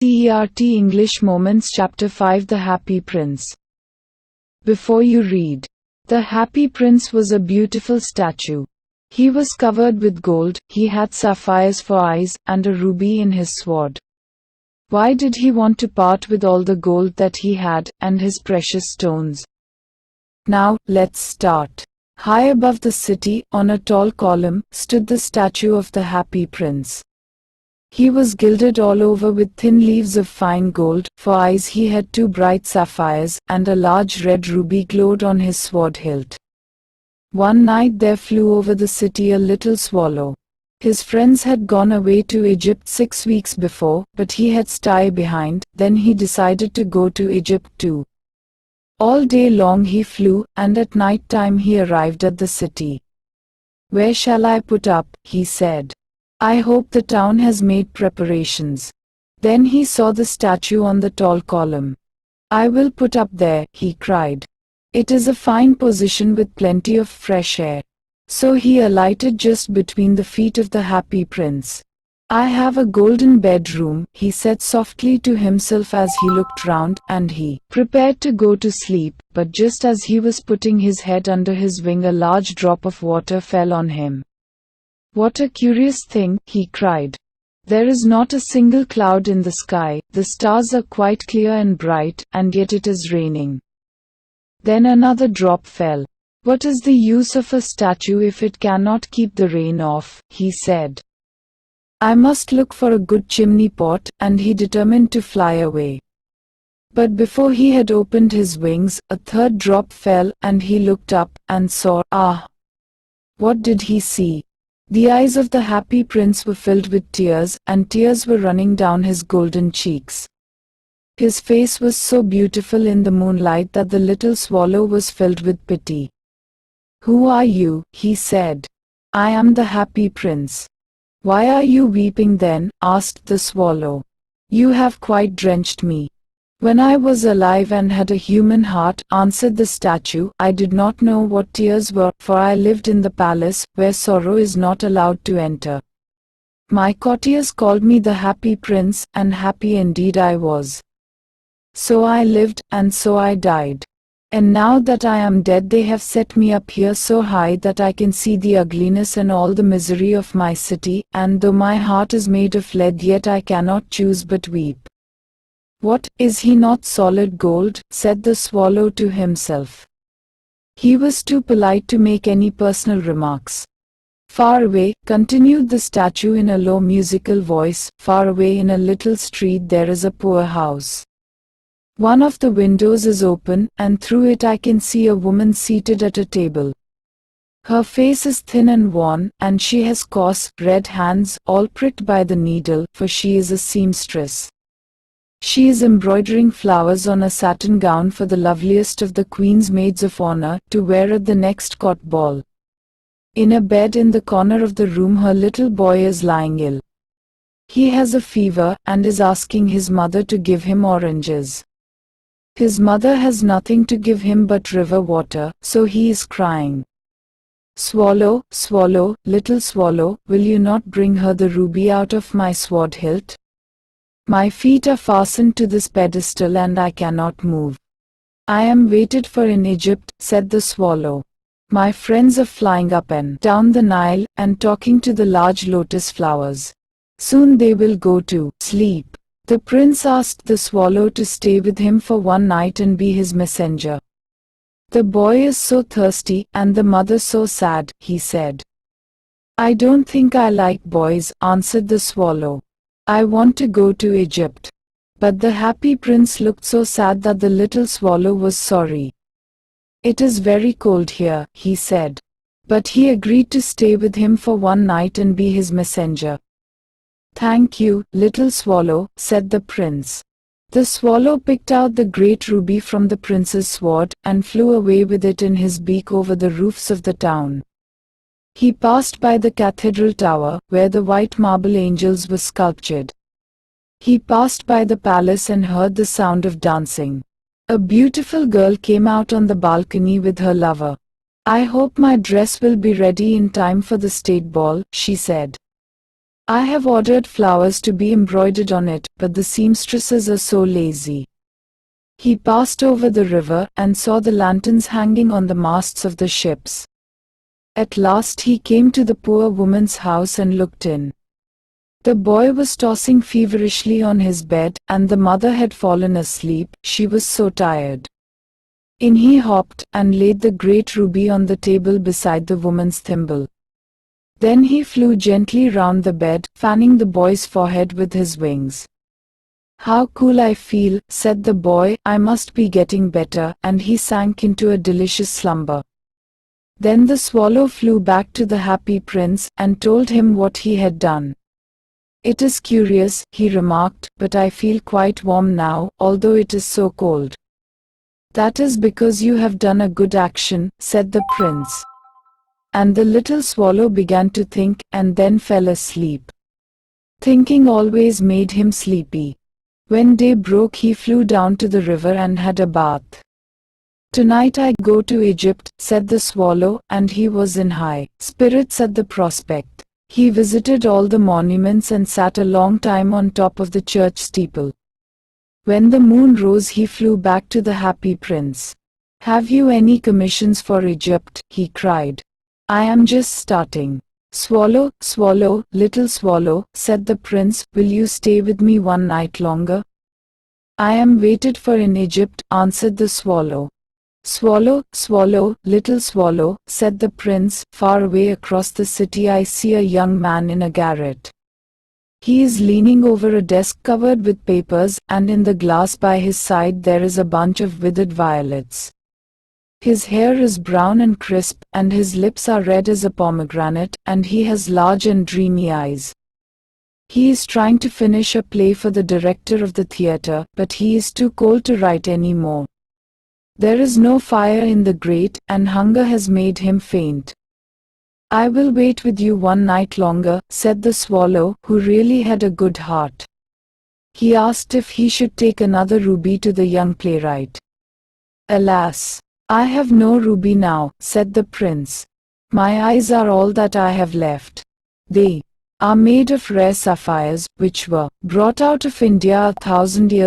CERT English Moments Chapter 5 The Happy Prince. Before you read. The Happy Prince was a beautiful statue. He was covered with gold, he had sapphires for eyes, and a ruby in his sword. Why did he want to part with all the gold that he had, and his precious stones? Now, let's start. High above the city, on a tall column, stood the statue of the Happy Prince. He was gilded all over with thin leaves of fine gold, for eyes he had two bright sapphires, and a large red ruby glowed on his sword hilt. One night there flew over the city a little swallow. His friends had gone away to Egypt 6 weeks before, but he had stayed behind, then he decided to go to Egypt too. All day long he flew, and at night time he arrived at the city. "Where shall I put up?" he said. "I hope the town has made preparations." Then he saw the statue on the tall column. "I will put up there," he cried. "It is a fine position with plenty of fresh air." So he alighted just between the feet of the Happy Prince. "I have a golden bedroom," he said softly to himself as he looked round, and he prepared to go to sleep, but just as he was putting his head under his wing a large drop of water fell on him. "What a curious thing," he cried. "There is not a single cloud in the sky, the stars are quite clear and bright, and yet it is raining." Then another drop fell. "What is the use of a statue if it cannot keep the rain off?" he said. "I must look for a good chimney pot," and he determined to fly away. But before he had opened his wings, a third drop fell, and he looked up, and saw, what did he see? The eyes of the Happy Prince were filled with tears, and tears were running down his golden cheeks. His face was so beautiful in the moonlight that the little swallow was filled with pity. "Who are you?" he said. "I am the Happy Prince." "Why are you weeping then?" asked the swallow. "You have quite drenched me." "When I was alive and had a human heart," answered the statue, "I did not know what tears were, for I lived in the palace, where sorrow is not allowed to enter. My courtiers called me the Happy Prince, and happy indeed I was. So I lived, and so I died. And now that I am dead they have set me up here so high that I can see the ugliness and all the misery of my city, and though my heart is made of lead yet I cannot choose but weep." "What, is he not solid gold?" said the swallow to himself. He was too polite to make any personal remarks. "Far away," continued the statue in a low musical voice, "far away in a little street there is a poor house. One of the windows is open, and through it I can see a woman seated at a table. Her face is thin and worn, and she has coarse, red hands, all pricked by the needle, for she is a seamstress. She is embroidering flowers on a satin gown for the loveliest of the Queen's maids of honor, to wear at the next court ball. In a bed in the corner of the room her little boy is lying ill. He has a fever, and is asking his mother to give him oranges. His mother has nothing to give him but river water, so he is crying. Swallow, swallow, little swallow, will you not bring her the ruby out of my sword hilt? My feet are fastened to this pedestal and I cannot move. I am waited for in Egypt," said the swallow. "My friends are flying up and down the Nile, and talking to the large lotus flowers. Soon they will go to sleep." The prince asked the swallow to stay with him for one night and be his messenger. "The boy is so thirsty, and the mother so sad," he said. "I don't think I like boys," answered the swallow. "I want to go to Egypt." But the Happy Prince looked so sad that the little swallow was sorry. "It is very cold here," he said. But he agreed to stay with him for one night and be his messenger. "Thank you, little swallow," said the prince. The swallow picked out the great ruby from the prince's sword, and flew away with it in his beak over the roofs of the town. He passed by the cathedral tower, where the white marble angels were sculptured. He passed by the palace and heard the sound of dancing. A beautiful girl came out on the balcony with her lover. "I hope my dress will be ready in time for the state ball," she said. I have ordered flowers to be embroidered on it, but the seamstresses are so lazy. He passed over the river and saw the lanterns hanging on the masts of the ships. At last he came to the poor woman's house and looked in. The boy was tossing feverishly on his bed, and the mother had fallen asleep, she was so tired. In he hopped, and laid the great ruby on the table beside the woman's thimble. Then he flew gently round the bed, fanning the boy's forehead with his wings. "How cool I feel," said the boy, "I must be getting better," and he sank into a delicious slumber. Then the swallow flew back to the happy prince, and told him what he had done. "It is curious," he remarked, "but I feel quite warm now, although it is so cold." "That is because you have done a good action," said the prince. And the little swallow began to think, and then fell asleep. Thinking always made him sleepy. When day broke he flew down to the river and had a bath. "Tonight I go to Egypt," said the swallow, and he was in high spirits at the prospect. He visited all the monuments and sat a long time on top of the church steeple. When the moon rose he flew back to the happy prince. "Have you any commissions for Egypt?" he cried. "I am just starting." "Swallow, swallow, little swallow," said the prince, "will you stay with me one night longer?" "I am waited for in Egypt," answered the swallow. "Swallow, swallow, little swallow," said the prince, "far away across the city I see a young man in a garret. He is leaning over a desk covered with papers, and in the glass by his side there is a bunch of withered violets. His hair is brown and crisp, and his lips are red as a pomegranate, and he has large and dreamy eyes. He is trying to finish a play for the director of the theater, but he is too cold to write any more. There is no fire in the grate, and hunger has made him faint. I will wait with you one night longer," said the swallow, who really had a good heart. He asked if he should take another ruby to the young playwright. "Alas! I have no ruby now," said the prince. "My eyes are all that I have left. They are made of rare sapphires, which were brought out of India 1,000 years